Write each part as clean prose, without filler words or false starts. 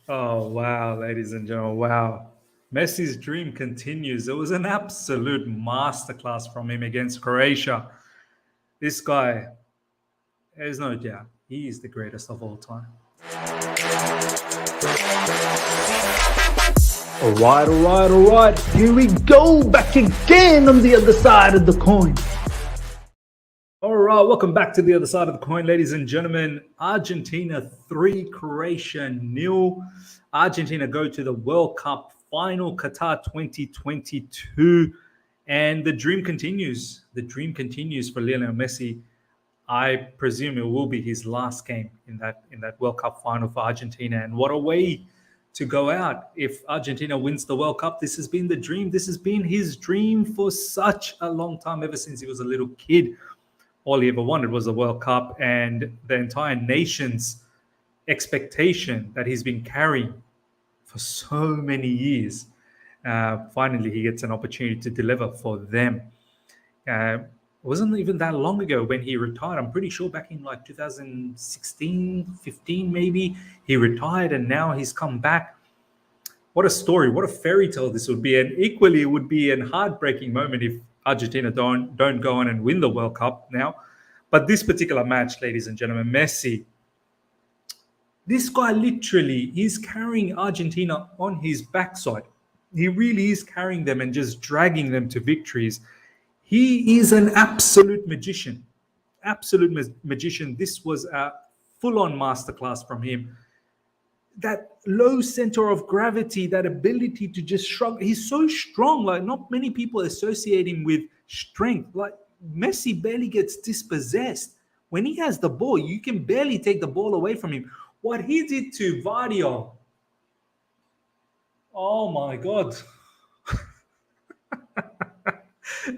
Oh, wow, ladies and gentlemen. Wow. Messi's dream continues. It was an absolute masterclass from him against Croatia. This guy, there's no doubt, he is the greatest of all time. All right. Here we go, back again on the other side of the coin. All right, welcome back to the other side of the coin, ladies and gentlemen. Argentina 3, Croatia 0. Argentina go to the World Cup final, Qatar 2022. And the dream continues. The dream continues for Lionel Messi. I presume it will be his last game in that World Cup final for Argentina. And what a way to go out if Argentina wins the World Cup. This has been the dream. This has been his dream for such a long time, ever since he was a little kid. All he ever wanted was the World Cup, and the entire nation's expectation that he's been carrying for so many years. Finally, he gets an opportunity to deliver for them. It wasn't even that long ago when he retired. I'm pretty sure back in like 2016, 15 maybe, he retired, and now he's come back. What a story, what a fairy tale this would be. And equally, it would be a heartbreaking moment if Argentina don't go on and win the World Cup now. But this particular match, ladies and gentlemen, Messi, this guy literally is carrying Argentina on his backside. He really is carrying them and just dragging them to victories. He is an absolute magician. Absolute magician. This was a full-on masterclass from him. That low center of gravity, that ability to just shrug. He's so strong. Like, not many people associate him with strength. Like, Messi barely gets dispossessed. When he has the ball, you can barely take the ball away from him. What he did to Vardio, oh my God.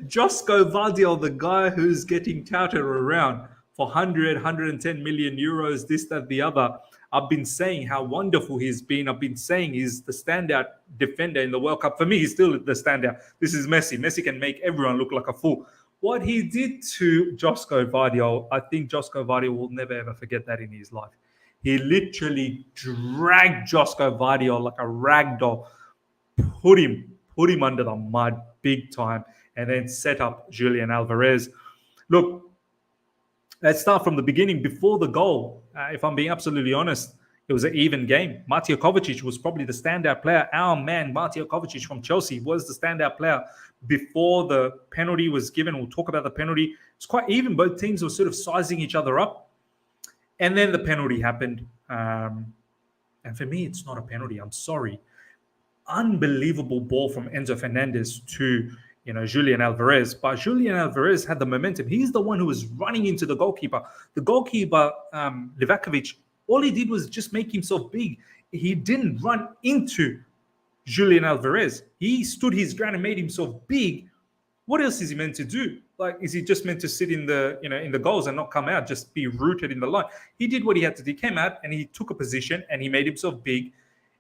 Josko Vardio, the guy who's getting touted around for 100, 110 million euros, this, that, the other. I've been saying how wonderful he's been. I've been saying he's the standout defender in the World Cup. For me, he's still the standout. This is Messi. Messi can make everyone look like a fool. What he did to Josko Vardio, I think Josko Vardio will never ever forget that in his life. He literally dragged Josko Vardio like a rag doll, put him under the mud big time, and then set up Julian Alvarez. Look, let's start from the beginning. Before the goal, if I'm being absolutely honest, it was an even game. Mateo Kovacic was probably the standout player. Our man, Mateo Kovacic from Chelsea, was the standout player before the penalty was given. We'll talk about the penalty. It's quite even. Both teams were sort of sizing each other up. And then the penalty happened. And for me, it's not a penalty. I'm sorry. Unbelievable ball from Enzo Fernandez to Julian Alvarez. But Julian Alvarez had the momentum. He's the one who was running into the goalkeeper. The goalkeeper, Livakovic, all he did was just make himself big. He didn't run into Julian Alvarez. He stood his ground and made himself big. What else is he meant to do? Like, is he just meant to sit in the goals and not come out, just be rooted in the line? He did what he had to do. He came out and he took a position and he made himself big.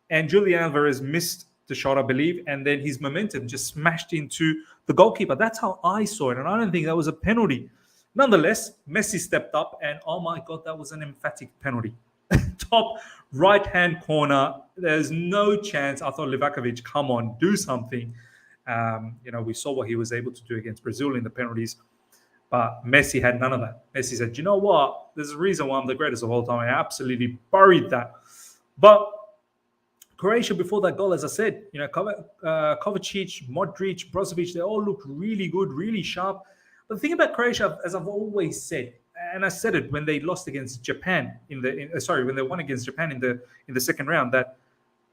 And Julian Alvarez missed the shot, I believe, and then his momentum just smashed into the goalkeeper. That's how I saw it, and I don't think that was a penalty. Nonetheless, Messi stepped up, and oh my God, that was an emphatic penalty. Top right-hand corner, there's no chance. I thought Livakovic, come on, do something. We saw what he was able to do against Brazil in the penalties, but Messi had none of that. Messi said, you know what? There's a reason why I'm the greatest of all time. I absolutely buried that. But Croatia, before that goal, as I said, Kovacic, Modric, Brozovic, they all looked really good, really sharp. But the thing about Croatia, as I've always said, and I said it when they lost against Japan when they won against Japan in the second round, that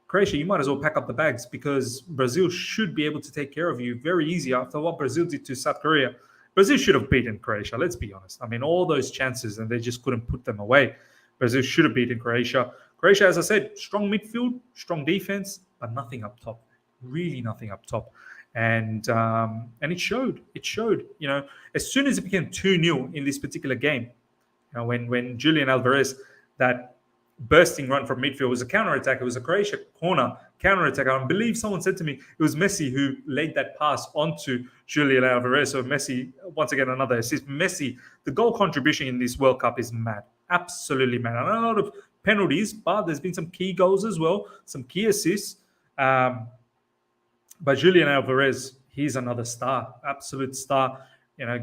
Croatia, you might as well pack up the bags because Brazil should be able to take care of you very easy after what Brazil did to South Korea. Brazil should have beaten Croatia, let's be honest. I mean, all those chances and they just couldn't put them away. Brazil should have beaten Croatia. Croatia, as I said, strong midfield, strong defense, but nothing up top. Really nothing up top. And it showed. It showed. As soon as it became 2-0 in this particular game, when Julian Alvarez, that bursting run from midfield was a counter-attack. It was a Croatia corner counter-attack. I believe someone said to me it was Messi who laid that pass onto Julian Alvarez. So Messi, once again, another assist. Messi, the goal contribution in this World Cup is mad. Absolutely mad. And a lot of penalties, but there's been some key goals as well, some key assists. But Julian Alvarez, he's another star, absolute star.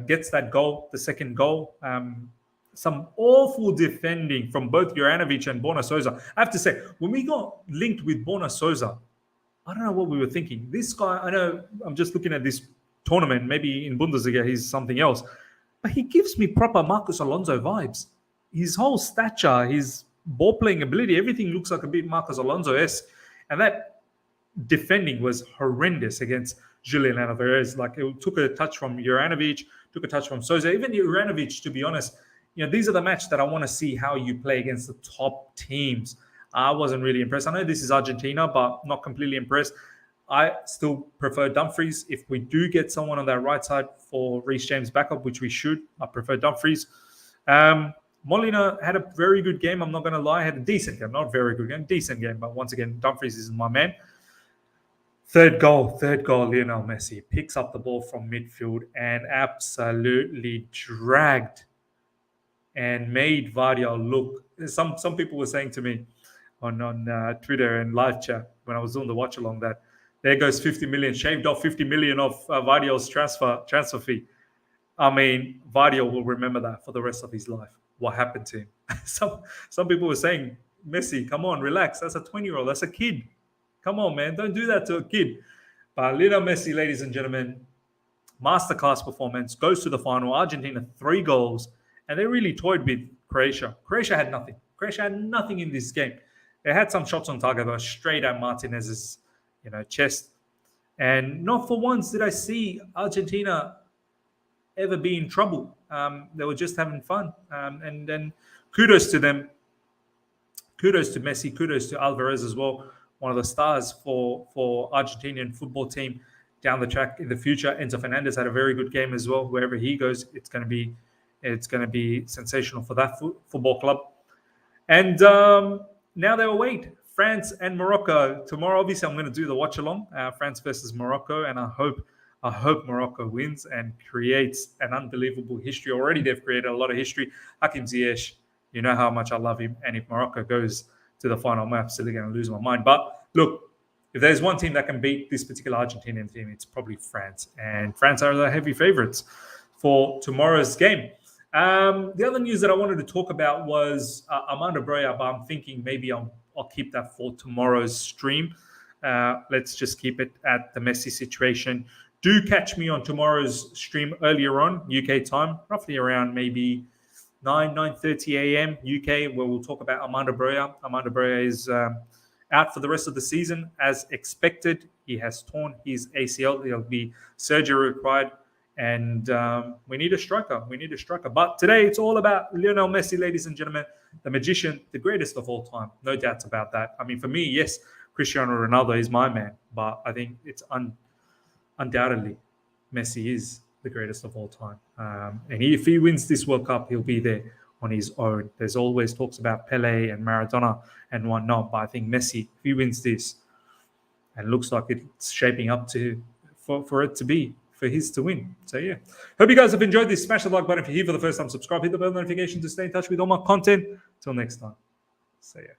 Gets that goal, the second goal. Some awful defending from both Juranovic and Borna Souza. I have to say, when we got linked with Borna Souza, I don't know what we were thinking. This guy, I know I'm just looking at this tournament. Maybe in Bundesliga he's something else. But he gives me proper Marcos Alonso vibes. His whole stature, his ball-playing ability, everything looks like a bit Marcos Alonso-esque. And that defending was horrendous against Julian Alvarez. Like, it took a touch from Juranovic, took a touch from Souza. Even Juranovic, to be honest, these are the matches that I want to see how you play against the top teams. I wasn't really impressed. I know this is Argentina, but not completely impressed. I still prefer Dumfries. If we do get someone on that right side for Reece James backup, which we should, I prefer Dumfries. Molina had a very good game. I'm not going to lie. Had a decent game. Not very good game. Decent game. But once again, Dumfries is my man. Third goal, Lionel Messi picks up the ball from midfield and absolutely dragged and made Vardy look. Some people were saying to me on Twitter and live chat when I was doing the watch along that there goes 50 million, shaved off 50 million of Vardy's transfer fee. I mean, Vardy will remember that for the rest of his life. What happened to him? Some people were saying, Messi, come on, relax. That's a 20-year-old. That's a kid. Come on, man. Don't do that to a kid. But Lionel Messi, ladies and gentlemen, masterclass performance, goes to the final. Argentina, 3 goals. And they really toyed with Croatia. Croatia had nothing. Croatia had nothing in this game. They had some shots on target, but straight at Martinez's, chest. And not for once did I see Argentina ever be in trouble. They were just having fun. And then kudos to them. Kudos to Messi. Kudos to Alvarez as well. One of the stars for Argentinian football team down the track in the future. Enzo Fernandez had a very good game as well. Wherever he goes, it's going to be sensational for that football club. And now they await France and Morocco tomorrow. Obviously, I'm going to do the watch along, France versus Morocco, and I hope Morocco wins and creates an unbelievable history. Already, they've created a lot of history. Hakim Ziyech, you know how much I love him, and if Morocco goes to the final, I'm absolutely going to lose my mind. But look, if there's one team that can beat this particular Argentinian team, it's probably France, and France are the heavy favorites for tomorrow's game. The other news that I wanted to talk about was Armando Broja, but I'm thinking maybe I'll keep that for tomorrow's stream. Let's just keep it at the Messi situation. Do catch me on tomorrow's stream earlier on, UK time, roughly around maybe 9:30 a.m. UK, where we'll talk about Armando Broja. Armando Broja is out for the rest of the season, as expected. He has torn his ACL. There'll be surgery required. And we need a striker. But today, it's all about Lionel Messi, ladies and gentlemen, the magician, the greatest of all time. No doubts about that. I mean, for me, yes, Cristiano Ronaldo is my man. But I think it's undoubtedly Messi is the greatest of all time. And if he wins this World Cup, he'll be there on his own. There's always talks about Pele and Maradona and whatnot. But I think Messi, if he wins this, and looks like it's shaping up for it to be, for his to win. So yeah, hope you guys have enjoyed this. Smash the like button if you're here for the first time. Subscribe, hit the bell notification to stay in touch with all my content. Till next time. So yeah.